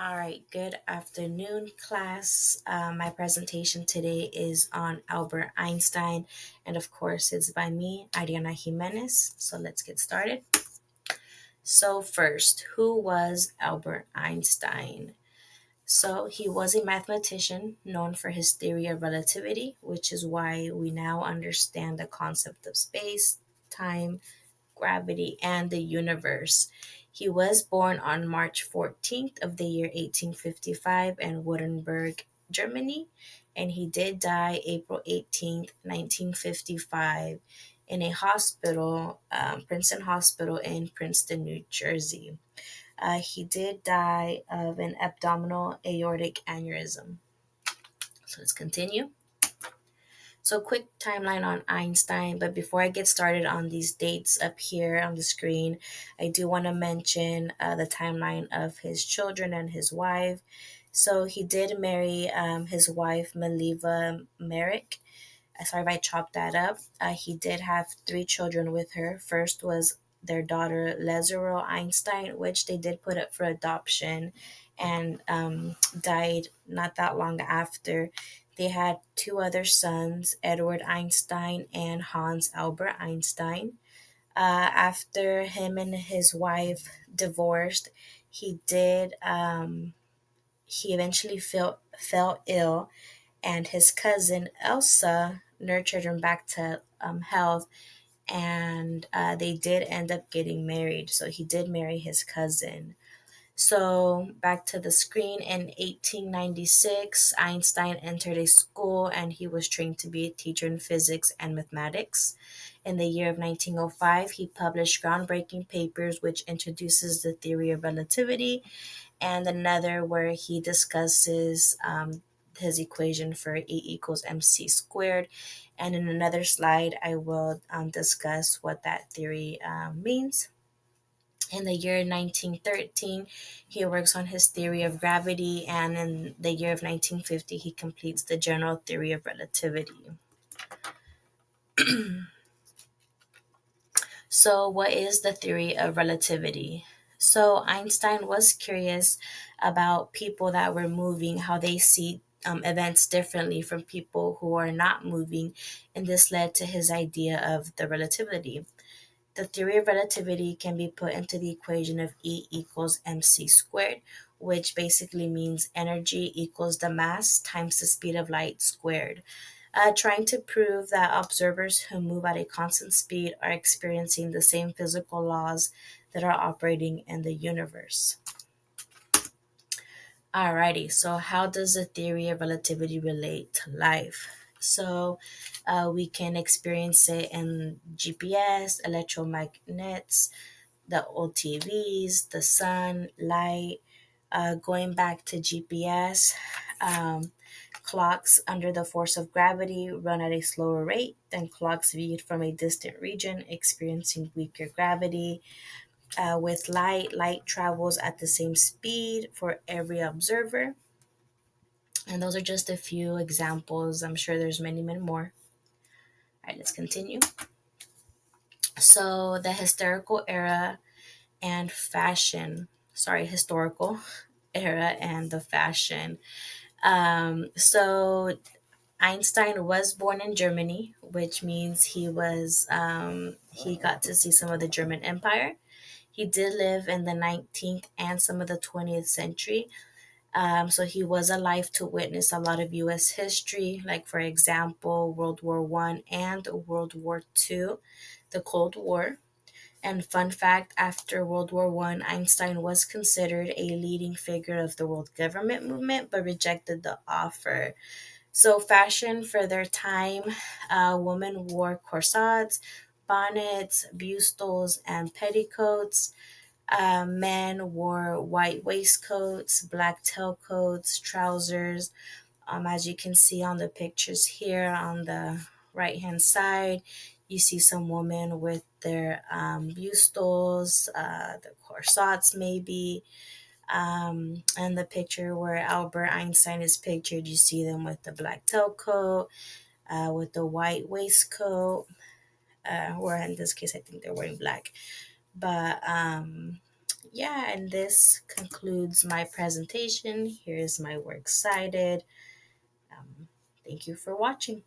All right, good afternoon, class. My presentation today is on Albert Einstein, and of course, it's by me, Ariana Jimenez. So let's get started. So, first, who was Albert Einstein? So, he was a mathematician known for his theory of relativity, which is why we now understand the concept of space, time, gravity, and the universe. He was born on March 14th of the year 1855 in Wittenberg, Germany, and he did die April 18th, 1955 in a hospital, Princeton Hospital in Princeton, New Jersey. He did die of an abdominal aortic aneurysm. So let's continue. So, quick timeline on Einstein. But before I get started on these dates up here on the screen, I do want to mention the timeline of his children and his wife. So, he did marry his wife, Maliva Merrick. Sorry if I chopped that up. He did have three children with her. First was their daughter, Lazaro Einstein, which they did put up for adoption and died not that long after. They had two other sons, Edward Einstein and Hans Albert Einstein. After him and his wife divorced, he did. He eventually fell ill, and his cousin Elsa nurtured him back to health, and they did end up getting married. So he did marry his cousin. So back to the screen. In 1896, Einstein entered a school and he was trained to be a teacher in physics and mathematics. In the year of 1905, he published groundbreaking papers which introduces the theory of relativity, and another where he discusses his equation for E equals mc squared. And in another slide, I will discuss what that theory means. In the year 1913, he works on his theory of gravity, and in the year of 1950, he completes the general theory of relativity. So, what is the theory of relativity? So, Einstein was curious about people that were moving, how they see events differently from people who are not moving, and this led to his idea of the relativity. The theory of relativity can be put into the equation of E equals mc squared, which basically means energy equals the mass times the speed of light squared, trying to prove that observers who move at a constant speed are experiencing the same physical laws that are operating in the universe. Alrighty, so how does the theory of relativity relate to life? So we can experience it in GPS, electromagnets, the old TVs, the sun, light. Going back to GPS, clocks under the force of gravity run at a slower rate than clocks viewed from a distant region experiencing weaker gravity. With light, light travels at the same speed for every observer. And those are just a few examples. I'm sure there's many, many more. All right, let's continue. So the hysterical era and fashion, sorry, historical era and the fashion. So Einstein was born in Germany, which means he got to see some of the German Empire. He did live in the 19th and some of the 20th century. So he was alive to witness a lot of U.S. history, like for example, World War One and World War Two, the Cold War. And fun fact, after World War One, Einstein was considered a leading figure of the world government movement, but rejected the offer. So, fashion for their time, women wore corsets, bonnets, bustos, and petticoats. Men wore white waistcoats, black tailcoats, trousers. As you can see on the pictures here on the right hand side, you see some women with their bustos, the corsets maybe. And the picture where Albert Einstein is pictured, you see them with the black tailcoat, with the white waistcoat, or in this case, I think they're wearing black. But Yeah, and this concludes my presentation. Here's my works cited. Um, Thank you for watching.